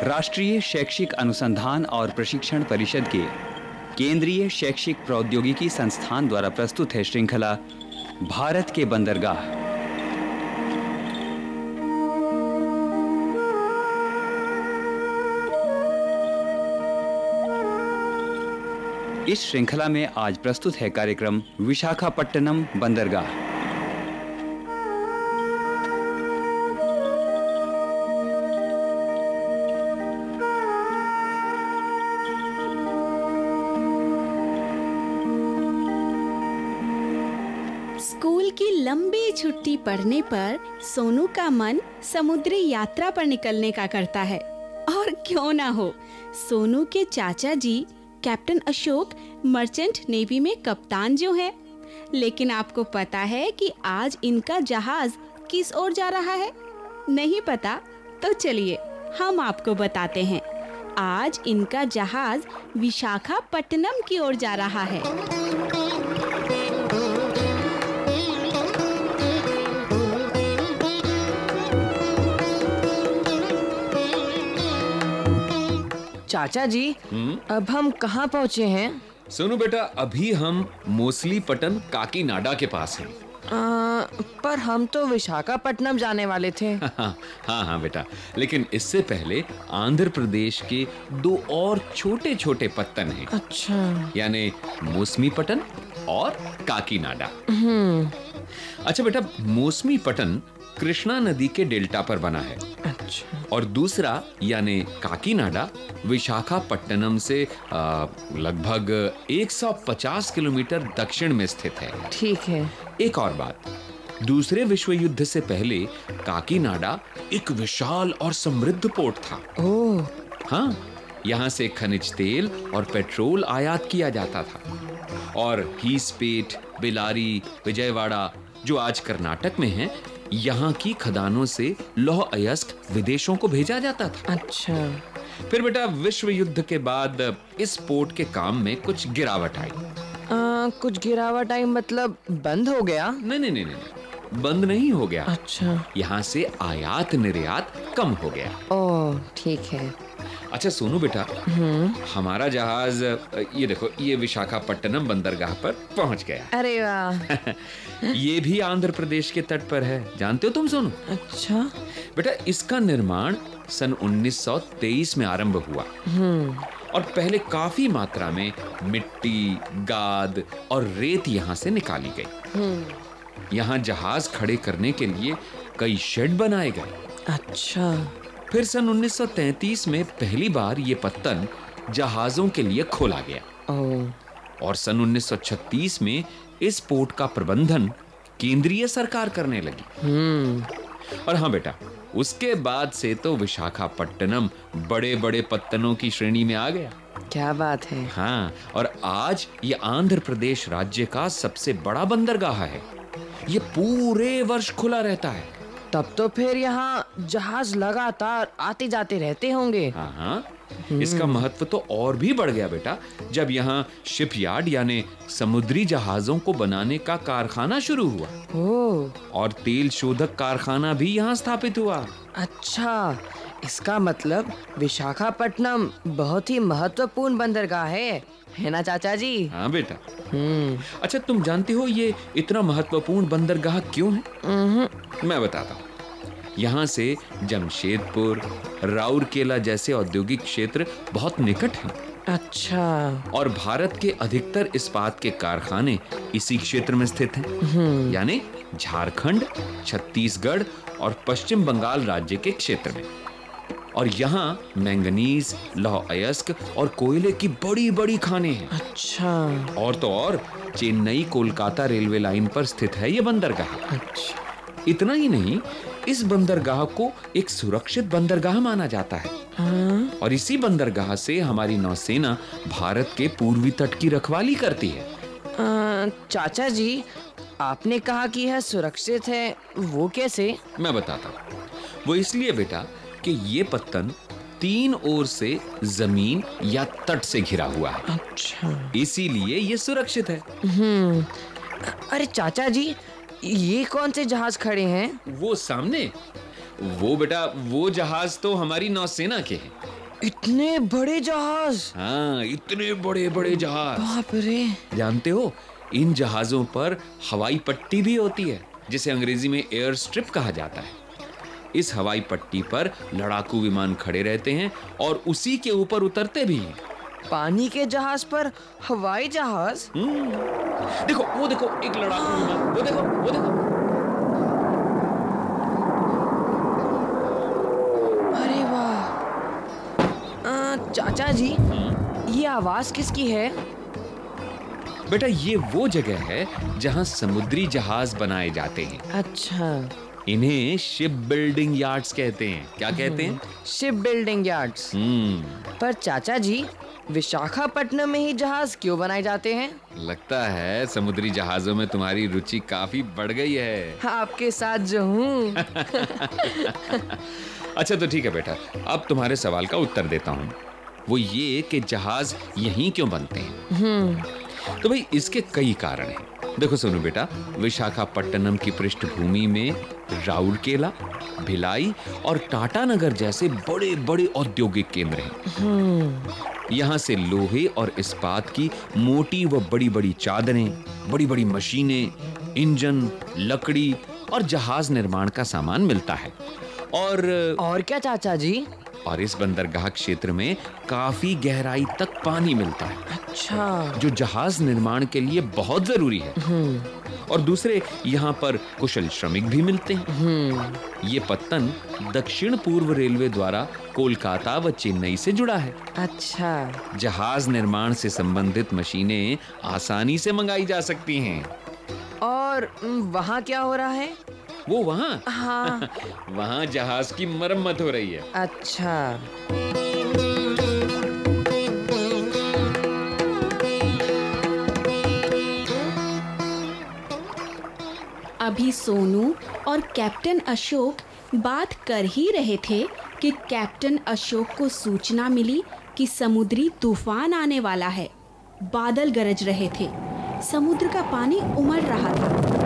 राष्ट्रीय शैक्षिक अनुसंधान और प्रशिक्षण परिषद के केंद्रीय शैक्षिक प्रौद्योगिकी संस्थान द्वारा प्रस्तुत है श्रृंखला भारत के बंदरगाह। इस श्रृंखला में आज प्रस्तुत है कार्यक्रम विशाखापट्टनम बंदरगाह। स्कूल की लंबी छुट्टी पड़ने पर सोनू का मन समुद्री यात्रा पर निकलने का करता है। और क्यों ना हो, सोनू के चाचा जी कैप्टन अशोक मर्चेंट नेवी में कप्तान जो हैं। लेकिन आपको पता है कि आज इनका जहाज किस ओर जा रहा है? नहीं पता? तो चलिए हम आपको बताते हैं। आज इनका जहाज विशाखापट्टनम की ओर जा रहा है। चाचा जी, अब हम कहाँ पहुँचे हैं? सुनो बेटा, अभी हम मोसलीपट्टनम काकीनाडा के पास हैं। पर हम तो विशाखापट्टनम जाने वाले थे। हाँ बेटा, लेकिन इससे पहले आंध्र प्रदेश के दो और छोटे छोटे पत्तन हैं। अच्छा। यानी मोसमीपट्टनम और काकीनाडा। अच्छा बेटा, मोसमीपट्टनम कृष्णा नदी के डेल्टा पर बना है। अच्छा। और दूसरा यानी काकीनाडा विशाखापट्टनम से लगभग 150 किलोमीटर दक्षिण में स्थित है। ठीक है। एक और बात, दूसरे विश्व युद्ध से पहले काकीनाडा एक विशाल और समृद्ध पोर्ट था। ओह। हाँ, यहाँ से खनिज तेल और पेट्रोल आयात किया जाता था। और हीसपेट, बेलारी, विजयवाड़ा जो आज कर्नाटक में है, यहाँ की खदानों से लौह अयस्क विदेशों को भेजा जाता था। अच्छा। फिर बेटा, विश्व युद्ध के बाद इस पोर्ट के काम में कुछ गिरावट आई। कुछ गिरावट आई मतलब बंद हो गया? नहीं, बंद नहीं हो गया। अच्छा। यहाँ से आयात निर्यात कम हो गया। ओह, ठीक है। अच्छा सोनू बेटा, हमारा जहाज ये देखो, ये विशाखापट्टनम बंदरगाह पर पहुंच गया। अरे वाह। ये भी आंध्र प्रदेश के तट पर है, जानते हो तुम सोनू? अच्छा बेटा, इसका निर्माण सन 1923 में आरंभ हुआ। और पहले काफी मात्रा में मिट्टी, गाद और रेत यहाँ से निकाली गई। यहाँ जहाज खड़े करने के लिए कई शेड बनाए गए। अच्छा। फिर सन 1933 में पहली बार ये पत्तन जहाजों के लिए खोला गया। और सन 1936 में इस पोर्ट का प्रबंधन केंद्रीय सरकार करने लगी। और हाँ बेटा, उसके बाद से तो विशाखापट्टनम बड़े बड़े पत्तनों की श्रेणी में आ गया। क्या बात है। हाँ, और आज ये आंध्र प्रदेश राज्य का सबसे बड़ा बंदरगाह है। ये पूरे वर्ष खुला रहता है। तब तो फिर यहाँ जहाज लगातार आते जाते रहते होंगे। हाँ, इसका महत्व तो और भी बढ़ गया बेटा, जब यहाँ शिपयार्ड यानी समुद्री जहाजों को बनाने का कारखाना शुरू हुआ। और तेल शोधक कारखाना भी यहाँ स्थापित हुआ। अच्छा, इसका मतलब विशाखापट्टनम बहुत ही महत्वपूर्ण बंदरगाह है ना चाचा जी? हाँ बेटा। अच्छा, तुम जानते हो ये इतना महत्वपूर्ण बंदरगाह क्यों है? मैं बताता हूँ। यहाँ से जमशेदपुर, राउरकेला जैसे औद्योगिक क्षेत्र बहुत निकट हैं। अच्छा। और भारत के अधिकतर इस्पात के कारखाने इसी क्षेत्र में स्थित हैं। यानी झारखंड, छत्तीसगढ़ और पश्चिम बंगाल राज्य के क्षेत्र में। और यहाँ मैंगनीज, लौह अयस्क और कोयले की बड़ी बड़ी खानें हैं। अच्छा। और तो और चेन्नई कोलकाता रेलवे लाइन पर स्थित है ये बंदरगाह। अच्छा। इतना ही नहीं, इस बंदरगाह को एक सुरक्षित बंदरगाह माना जाता है। और इसी बंदरगाह से हमारी नौसेना भारत के पूर्वी तट की रखवाली करती है। चाचा जी, आपने कहा कि यह सुरक्षित है, वो कैसे? मैं बताता हूँ। वो इसलिए बेटा कि ये पत्तन 3 ओर से जमीन या तट से घिरा हुआ है। अच्छा। इसीलिए ये सुरक्षित है। अरे चाचा जी, ये कौन से जहाज खड़े हैं? वो सामने, वो बेटा, वो जहाज तो हमारी नौसेना के हैं। इतने बड़े जहाज! हाँ, इतने बड़े बड़े जहाज। बाप रे! जानते हो, इन जहाजों पर हवाई पट्टी भी होती है, जिसे अंग्रेजी में एयर स्ट्रिप कहा जाता है। इस हवाई पट्टी पर लड़ाकू विमान खड़े रहते हैं और उसी के ऊपर उतरते भी हैं। पानी के जहाज पर हवाई जहाज? देखो, वो देखो, एक लड़ाकू विमान, वो देखो, वो देखो। अरे वाह! चाचा जी, ये आवाज किसकी है? बेटा, ये वो जगह है जहां समुद्री जहाज बनाए जाते हैं। अच्छा। इन्हें शिप बिल्डिंग यार्ड्स कहते हैं। क्या कहते हैं? Ship building yards. पर चाचा जी, विशाखापट्टनम में ही जहाज क्यों बनाए जाते हैं? लगता है समुद्री जहाजों में तुम्हारी रुचि काफी बढ़ गई है। आपके साथ जो हूँ। अच्छा तो ठीक है बेटा, अब तुम्हारे सवाल का उत्तर देता हूँ। वो ये कि जहाज यहीं क्यों बनते हैं। तो भाई, इसके कई कारण हैं। देखो सोनू बेटा, विशाखापट्टनम की पृष्ठभूमि में राउरकेला, भिलाई और टाटानगर जैसे बड़े बड़े औद्योगिक केंद्र हैं। यहाँ से लोहे और इस्पात की मोटी व बड़ी बड़ी चादरें, बड़ी बड़ी मशीनें, इंजन, लकड़ी और जहाज निर्माण का सामान मिलता है। और क्या चाचा जी? और इस बंदरगाह क्षेत्र में काफी गहराई तक पानी मिलता है। अच्छा। जो जहाज निर्माण के लिए बहुत जरूरी है। और दूसरे, यहाँ पर कुशल श्रमिक भी मिलते हैं। ये पत्तन दक्षिण पूर्व रेलवे द्वारा कोलकाता व चेन्नई से जुड़ा है। अच्छा। जहाज निर्माण से संबंधित मशीनें आसानी से मंगाई जा सकती हैं। और वहाँ क्या हो रहा है? वो वहाँ? हाँ। वहाँ जहाज की मरम्मत हो रही है। अच्छा। अभी सोनू और कैप्टन अशोक बात कर ही रहे थे कि कैप्टन अशोक को सूचना मिली कि समुद्री तूफान आने वाला है। बादल गरज रहे थे, समुद्र का पानी उमड़ रहा था।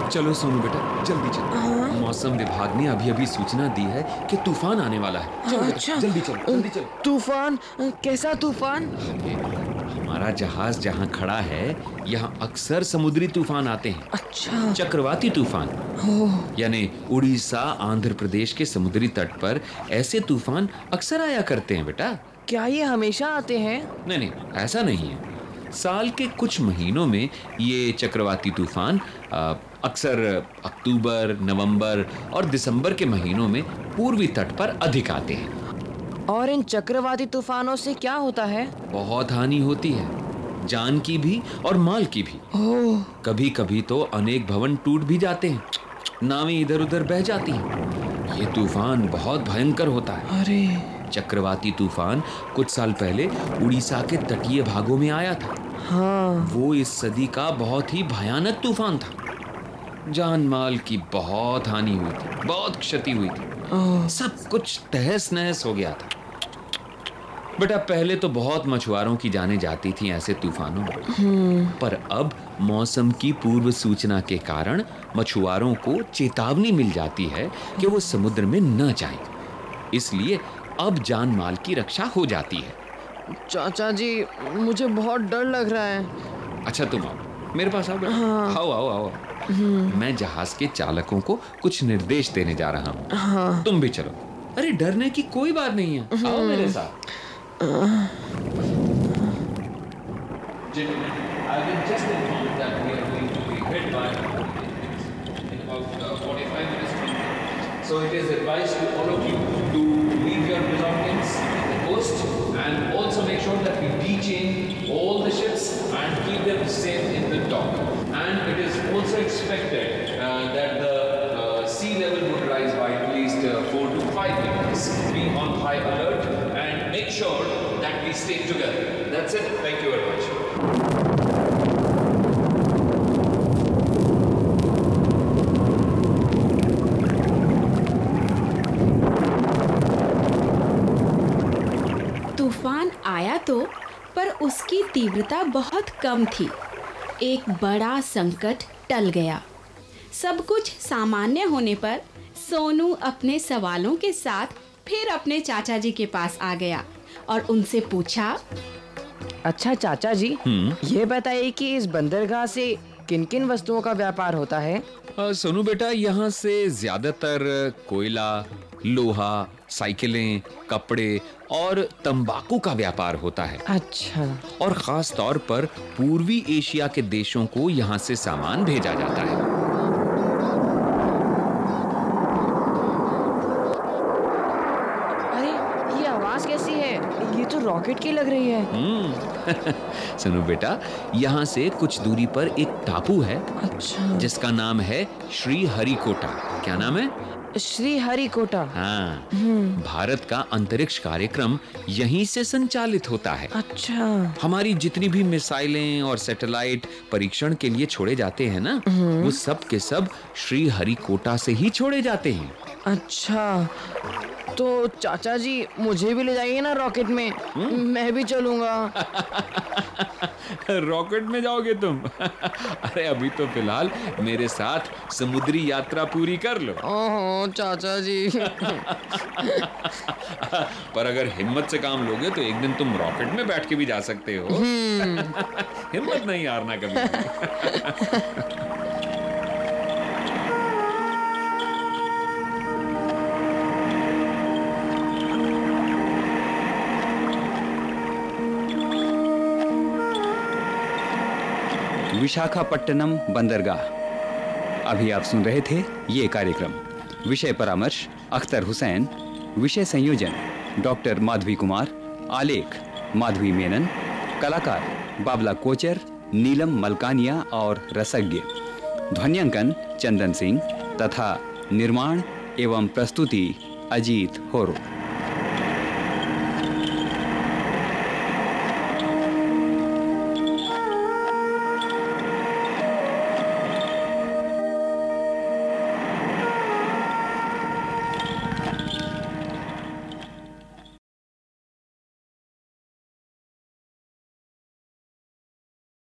चलो सोनू बेटा, जल्दी चलो। मौसम विभाग ने अभी अभी सूचना दी है कि तूफान आने वाला है। चलो बेटा, जल्दी चलो, जल्दी चलो। तूफान? कैसा तूफान? हमारा जहाज जहाँ खड़ा है, यहाँ अक्सर समुद्री तूफान आते हैं। अच्छा। चक्रवाती तूफान, यानी उड़ीसा, आंध्र प्रदेश के समुद्री तट पर ऐसे तूफान अक्सर आया करते हैं बेटा। क्या ये हमेशा आते हैं? नहीं नहीं, ऐसा नहीं है। साल के कुछ महीनों में ये चक्रवाती तूफान अक्सर अक्टूबर, नवंबर और दिसंबर के महीनों में पूर्वी तट पर अधिक आते हैं। और इन चक्रवाती तूफानों से क्या होता है? बहुत हानि होती है, जान की भी और माल की भी। कभी कभी तो अनेक भवन टूट भी जाते हैं, नावें इधर उधर बह जाती हैं। ये तूफान बहुत भयंकर होता है। अरे! चक्रवाती तूफान कुछ साल पहले उड़ीसा के तटीय भागों में आया था। हाँ। वो इस सदी का बहुत ही भयानक तूफान था। जान माल की बहुत हानि हुई थी, बहुत क्षति हुई थी। सब कुछ तहस नहस हो गया था। बेटा, पहले तो बहुत मछुआरों की जानें जाती थी ऐसे तूफानों में, पर अब मौसम की पूर्व सूचना के कारण मछुआरों को चेतावनी मिल जाती है कि वो समुद्र में न जाएं। इसलिए अब जान माल की रक्षा हो जाती है। चाचा जी, मुझे बहुत डर लग रहा है। अच्छा, तुम आओ मेरे पास, आओ बेटा। आओ आओ आओ। मैं जहाज के चालकों को कुछ निर्देश देने जा रहा हूँ। तुम भी चलो। अरे, डरने की कोई बात नहीं है, आओ मेरे साथ। So it is advised to all of you to leave your belongings at the coast and also make sure that we de-chain all the ships and keep them safe in the dock. And it is also expected that the sea level would rise by at least 4 to 5 meters. Be on high alert and make sure that we stay together. That's it. Thank you very much. आया तो, पर उसकी तीव्रता बहुत कम थी। एक बड़ा संकट टल गया। सब कुछ सामान्य होने पर सोनू अपने सवालों के साथ फिर अपने चाचा जी के पास आ गया और उनसे पूछा, अच्छा चाचा जी, ये बताइए कि इस बंदरगाह से किन किन वस्तुओं का व्यापार होता है? सोनू बेटा, यहाँ से ज्यादातर कोयला, लोहा, साइकिलें, कपड़े और तंबाकू का व्यापार होता है। अच्छा। और खास तौर पर पूर्वी एशिया के देशों को यहाँ से सामान भेजा जाता है। अरे ये आवाज कैसी है? ये तो रॉकेट की लग रही है। सुनो बेटा, यहाँ से कुछ दूरी पर एक टापू है। अच्छा। जिसका नाम है श्री हरिकोटा। क्या नाम है? श्री हरिकोटा। हाँ। भारत का अंतरिक्ष कार्यक्रम यहीं से संचालित होता है। अच्छा। हमारी जितनी भी मिसाइलें और सैटेलाइट परीक्षण के लिए छोड़े जाते हैं ना, वो सब के सब श्री हरिकोटा से ही छोड़े जाते हैं। अच्छा, तो चाचा जी मुझे भी ले जाइए ना रॉकेट में। मैं भी चलूंगा। रॉकेट में जाओगे तुम? अरे अभी तो फिलहाल मेरे साथ समुद्री यात्रा पूरी कर लो। ओह चाचा जी। पर अगर हिम्मत से काम लोगे तो एक दिन तुम रॉकेट में बैठ के भी जा सकते हो। हिम्मत नहीं हारना कभी। विशाखापट्टनम बंदरगाह। अभी आप सुन रहे थे ये कार्यक्रम। विषय परामर्श अख्तर हुसैन, विषय संयोजन डॉक्टर माधवी कुमार, आलेख माधवी मेनन, कलाकार बाबला कोचर, नीलम मलकानिया और रसज्ञ, ध्वन्यांकन चंदन सिंह तथा निर्माण एवं प्रस्तुति अजीत होरो।